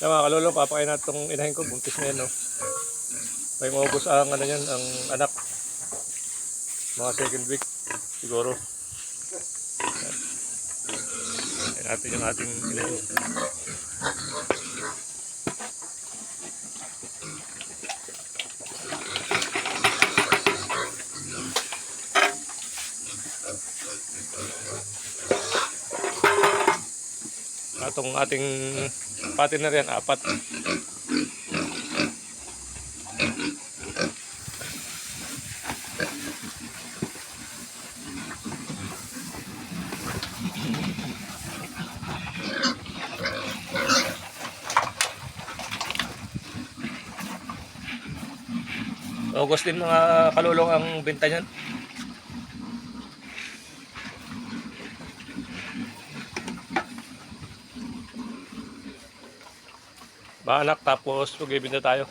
Kaya mga kalulong, papakain natin itong inahin ko. Buntis na yan, no? Ngayong August ang ano yan, ang anak. Mga second week siguro. Ayan natin yung ating inahin. Itong ating partner yan, 4. August din mga kalulong ang benta niyan. Mga anak, tapos mag-ibinta tayo.